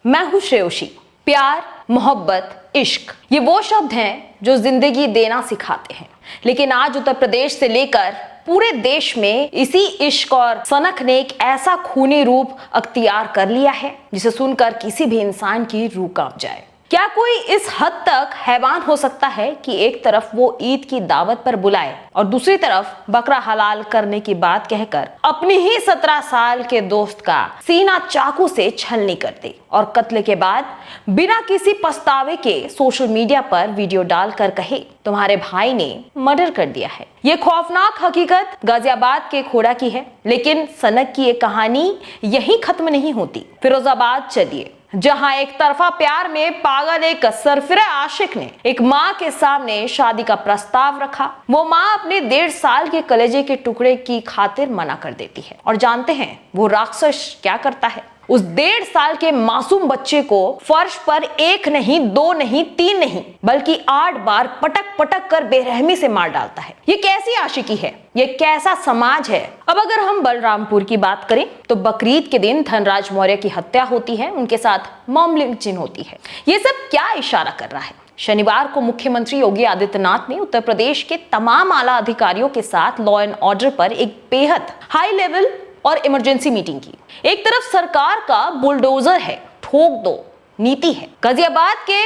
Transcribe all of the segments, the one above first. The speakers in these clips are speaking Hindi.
मैं हूं श्रेयोशी। प्यार, मोहब्बत, इश्क, ये वो शब्द हैं जो जिंदगी देना सिखाते हैं। लेकिन आज उत्तर प्रदेश से लेकर पूरे देश में इसी इश्क और सनक ने एक ऐसा खूनी रूप अख्तियार कर लिया है जिसे सुनकर किसी भी इंसान की रूह कांप जाए। क्या कोई इस हद तक हैवान हो सकता है कि एक तरफ वो ईद की दावत पर बुलाए और दूसरी तरफ बकरा हलाल करने की बात कहकर अपनी ही 17 साल के दोस्त का सीना चाकू से छलनी कर दे और कत्ल के बाद बिना किसी पछतावे के सोशल मीडिया पर वीडियो डालकर कहे तुम्हारे भाई ने मर्डर कर दिया है। ये खौफनाक हकीकत गाजियाबाद के खोड़ा की है, लेकिन सनक की ये कहानी यहीं खत्म नहीं होती। फिरोजाबाद चलिए, जहां एक तरफा प्यार में पागल एक सरफिरा आशिक ने एक माँ के सामने शादी का प्रस्ताव रखा। वो माँ अपने 1.5 साल के कलेजे के टुकड़े की खातिर मना कर देती है और जानते हैं वो राक्षस क्या करता है? उस 1.5 साल के मासूम बच्चे को फर्श पर 1 नहीं, 2 नहीं, 3 नहीं बल्कि 8 बार पटक पटक कर बेरहमी से मार डालता है। ये कैसी आशिकी है? ये कैसा समाज है? अब अगर हम बलरामपुर की बात करें तो बकरीद के दिन धनराज मौर्य की हत्या होती है, उनके साथ मॉब लिंचिंग होती है। ये सब क्या इशारा कर रहा है? शनिवार को मुख्यमंत्री योगी आदित्यनाथ ने उत्तर प्रदेश के तमाम आला अधिकारियों के साथ लॉ एंड ऑर्डर पर एक बेहद हाई लेवल और इमरजेंसी मीटिंग की। एक तरफ सरकार का बुलडोजर है, ठोक दो नीति है। गाजियाबाद के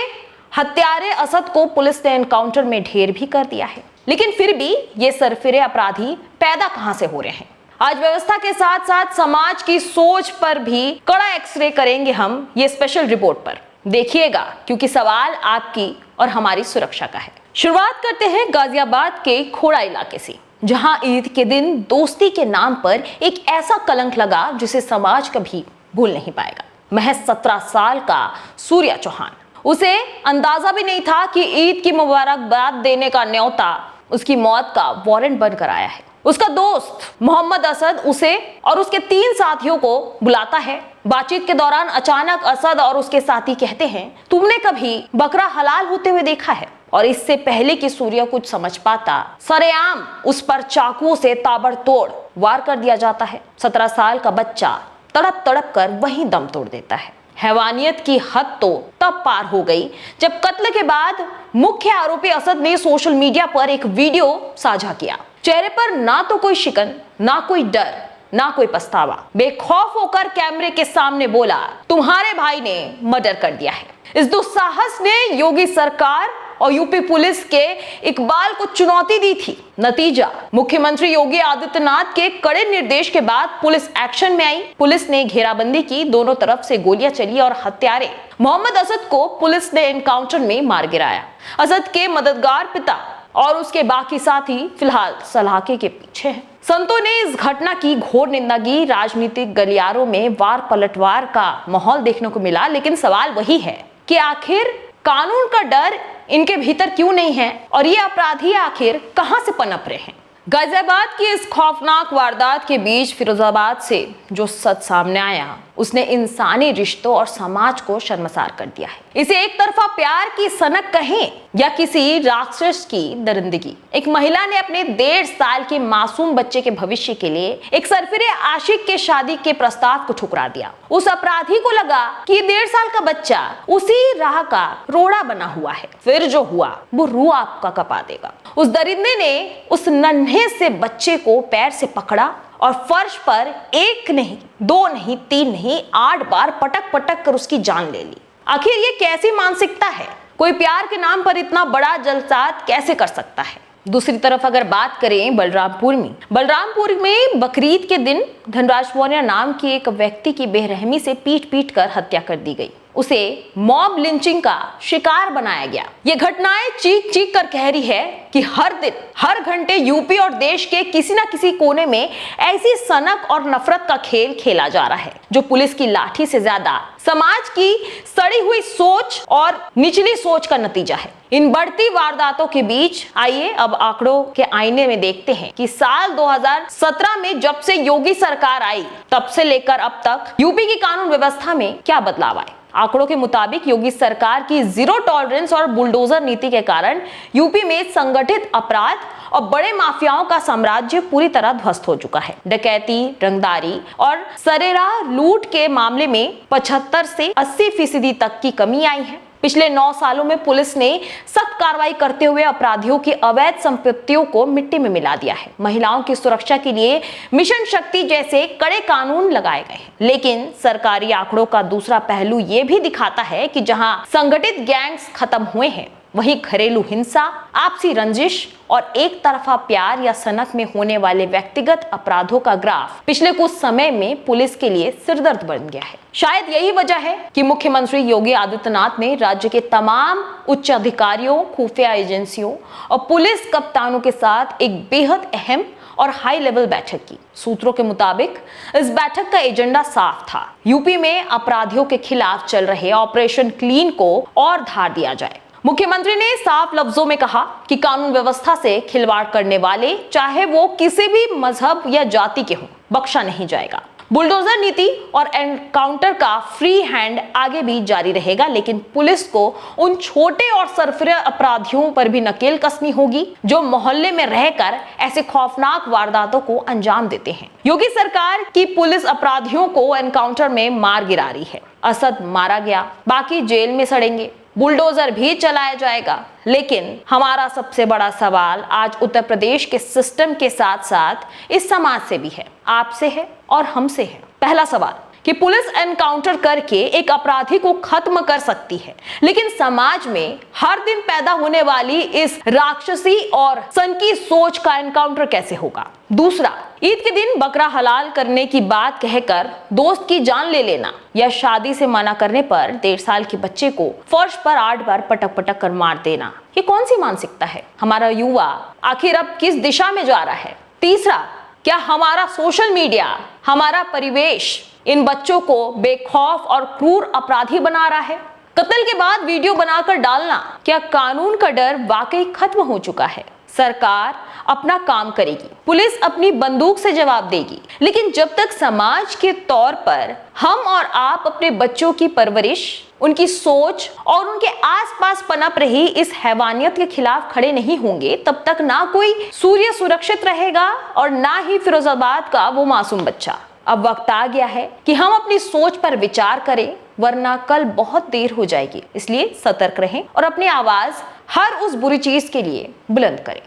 हत्यारे असद को पुलिस ने एनकाउंटर में ढेर भी कर दिया है, लेकिन फिर भी ये सरफिरे अपराधी पैदा कहां से हो रहे हैं? आज व्यवस्था के साथ साथ समाज की सोच पर भी कड़ा एक्सरे करेंगे हम ये स्पेशल रिपोर्ट पर। देखिएगा, क्योंकि सवाल आपकी और हमारी सुरक्षा का है। शुरुआत करते हैं गाजियाबाद के खोड़ा इलाके से, जहां ईद के दिन दोस्ती के नाम पर एक ऐसा कलंक लगा जिसे समाज कभी भूल नहीं पाएगा। महज 17 साल का सूर्या चौहान, उसे अंदाजा भी नहीं था कि ईद की मुबारकबाद देने का न्योता उसकी मौत का वारंट बनकर आया है। उसका दोस्त मोहम्मद असद उसे और उसके 3 साथियों को बुलाता है। बातचीत के दौरान अचानक असद और उसके साथी कहते हैं तुमने कभी बकरा हलाल होते हुए देखा है? और इससे पहले कि सूर्य कुछ समझ पाता, सरेआम उस पर चाकुओं से ताबड़तोड़ वार कर दिया जाता है। 17 साल का बच्चा तड़प तड़प कर वहीं दम तोड़ देता है। हैवानियत की हद तो तब पार हो गई जब कत्ल के बाद मुख्य आरोपी असद ने सोशल मीडिया पर एक वीडियो साझा किया। चेहरे पर ना तो कोई शिकन, ना कोई डर, ना कोई पछतावा। बेखौफ होकर कैमरे के सामने बोला तुम्हारे भाई ने मर्डर कर दिया है। इस दुस्साहस ने योगी सरकार और यूपी पुलिस के इकबाल को चुनौती दी थी। नतीजा, मुख्यमंत्री योगी आदित्यनाथ के कड़े निर्देश के बाद पुलिस एक्शन में आई। पुलिस ने घेराबंदी की, दोनों तरफ से गोलियां चली और हत्यारे मोहम्मद असद को पुलिस ने एनकाउंटर में मार गिराया। असद के मददगार पिता और उसके बाकी साथी फिलहाल सलाखे के पीछे हैं। संतों ने इस घटना की घोर निंदा की। राजनीतिक गलियारों में वार पलटवार का माहौल देखने को मिला, लेकिन सवाल वही है कि आखिर कानून का डर इनके भीतर क्यों नहीं है और ये अपराधी आखिर कहां से पनप रहे हैं? गाजियाबाद की इस खौफनाक वारदात के बीच फिरोजाबाद से जो सच सामने आया उसने इंसानी रिश्तों और समाज को शर्मसार कर दिया है। इसे एक तरफा प्यार की सनक कहें या किसी राक्षस की दरिंदगी। एक महिला ने अपने 1.5 साल के मासूम बच्चे के भविष्य के लिए एक सरफिरे आशिक के शादी के प्रस्ताव को ठुकरा दिया। उस अपराधी को लगा कि 1.5 साल का बच्चा उसी राह का रोड़ा बना हुआ है। फिर जो हुआ वो रूह आपका कपा देगा। उस दरिंदे ने उस नन्हे से बच्चे को पैर से पकड़ा और फर्श पर 1 नहीं, 2 नहीं, 3 नहीं, 8 बार पटक पटक कर उसकी जान ले ली। आखिर ये कैसी मानसिकता है? कोई प्यार के नाम पर इतना बड़ा जल्सात कैसे कर सकता है? दूसरी तरफ अगर बात करें बलरामपुर में बकरीद के दिन धनराज मौर्य नाम के एक व्यक्ति की बेरहमी से पीट पीट कर हत्या कर दी गई। उसे मॉब लिंचिंग का शिकार बनाया गया। ये घटनाएं चीख चीख कर कह रही है कि हर दिन हर घंटे यूपी और देश के किसी न किसी कोने में ऐसी सनक और नफरत का खेल खेला जा रहा है जो पुलिस की लाठी से ज्यादा समाज की सड़ी हुई सोच और निचली सोच का नतीजा है। इन बढ़ती वारदातों के बीच आइए अब आंकड़ों के आईने में देखते हैं कि साल 2017 में जब से योगी सरकार आई तब से लेकर अब तक यूपी की कानून व्यवस्था में क्या बदलाव आए। आंकड़ों के मुताबिक योगी सरकार की जीरो टॉलरेंस और बुलडोजर नीति के कारण यूपी में संगठित अपराध और बड़े माफियाओं का साम्राज्य पूरी तरह ध्वस्त हो चुका है। डकैती, रंगदारी और सरेराह लूट के मामले में 75 से 80% तक की कमी आई है। पिछले 9 सालों में पुलिस ने सख्त कार्रवाई करते हुए अपराधियों की अवैध संपत्तियों को मिट्टी में मिला दिया है। महिलाओं की सुरक्षा के लिए मिशन शक्ति जैसे कड़े कानून लगाए गए हैं। लेकिन सरकारी आंकड़ों का दूसरा पहलू ये भी दिखाता है कि जहां संगठित गैंग्स खत्म हुए हैं, वहीं घरेलू हिंसा, आपसी रंजिश और एक तरफा प्यार या सनक में होने वाले व्यक्तिगत अपराधों का ग्राफ पिछले कुछ समय में पुलिस के लिए सिरदर्द बन गया है। शायद यही वजह है कि मुख्यमंत्री योगी आदित्यनाथ ने राज्य के तमाम उच्च अधिकारियों, खुफिया एजेंसियों और पुलिस कप्तानों के साथ एक बेहद अहम और हाई लेवल बैठक की। सूत्रों के मुताबिक इस बैठक का एजेंडा साफ था। यूपी में अपराधियों के खिलाफ चल रहे ऑपरेशन क्लीन को और धार दिया जाए। मुख्यमंत्री ने साफ लफ्जों में कहा कि कानून व्यवस्था से खिलवाड़ करने वाले, चाहे वो किसी भी मजहब या जाति के हों, बख्शा नहीं जाएगा। बुलडोजर नीति और एनकाउंटर का फ्री हैंड आगे भी जारी रहेगा, लेकिन पुलिस को उन छोटे और सरफिरे अपराधियों पर भी नकेल कसनी होगी जो मोहल्ले में रहकर ऐसे खौफनाक वारदातों को अंजाम देते हैं। योगी सरकार की पुलिस अपराधियों को एनकाउंटर में मार गिरा रही है। असद मारा गया, बाकी जेल में सड़ेंगे, बुलडोजर भी चलाया जाएगा। लेकिन हमारा सबसे बड़ा सवाल आज उत्तर प्रदेश के सिस्टम के साथ साथ इस समाज से भी है, आपसे है और हमसे है। पहला सवाल कि पुलिस एनकाउंटर करके एक अपराधी को खत्म कर सकती है, लेकिन समाज में हर दिन पैदा होने वाली इस राक्षसी और सनकी सोच का एनकाउंटर कैसे होगा? दूसरा, ईद के दिन बकरा हलाल करने की बात कहकर दोस्त की जान ले लेना या शादी से मना करने पर 1.5 साल के बच्चे को फर्श पर 8 बार पटक पटक कर मार देना, ये कौन सी मानसिकता है? हमारा युवा आखिर अब किस दिशा में जा रहा है? तीसरा, क्या हमारा सोशल मीडिया, हमारा परिवेश इन बच्चों को बेखौफ और क्रूर अपराधी बना रहा है? कत्ल के बाद वीडियो बनाकर डालना, क्या कानून का डर वाकई खत्म हो चुका है? सरकार अपना काम करेगी, पुलिस अपनी बंदूक से जवाब देगी, लेकिन जब तक समाज के तौर पर हम और आप अपने बच्चों की परवरिश, उनकी सोच और उनके आसपास पनप रही इस हैवानियत के खिलाफ खड़े नहीं होंगे, तब तक ना कोई सूर्य सुरक्षित रहेगा और ना ही फिरोजाबाद का वो मासूम बच्चा। अब वक्त आ गया है कि हम अपनी सोच पर विचार करें, वरना कल बहुत देर हो जाएगी। इसलिए सतर्क रहें और अपनी आवाज हर उस बुरी चीज के लिए बुलंद करें।